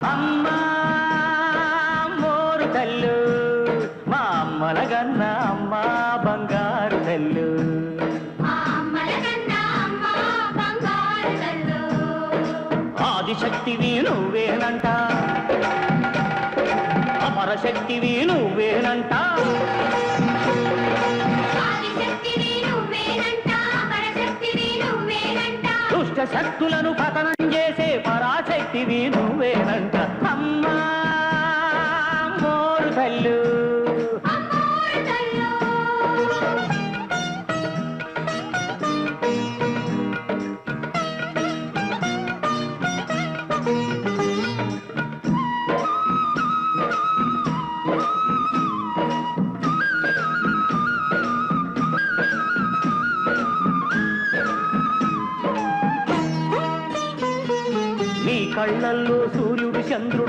అమ్మా మోరు తల్లు మా అమ్మలగన్న అమ్మ బంగారు తల్లు. ఆదిశక్తివి నువ్వేనంట, అమరశక్తివి నువ్వేనంట, దుష్ట శక్తులను పతనం చేసే పరాశక్తివి నువ్వేనంట. అమ్మా మోరు తల్లు. నీ కళ్ళల్లో సూర్యుడు చంద్రుడు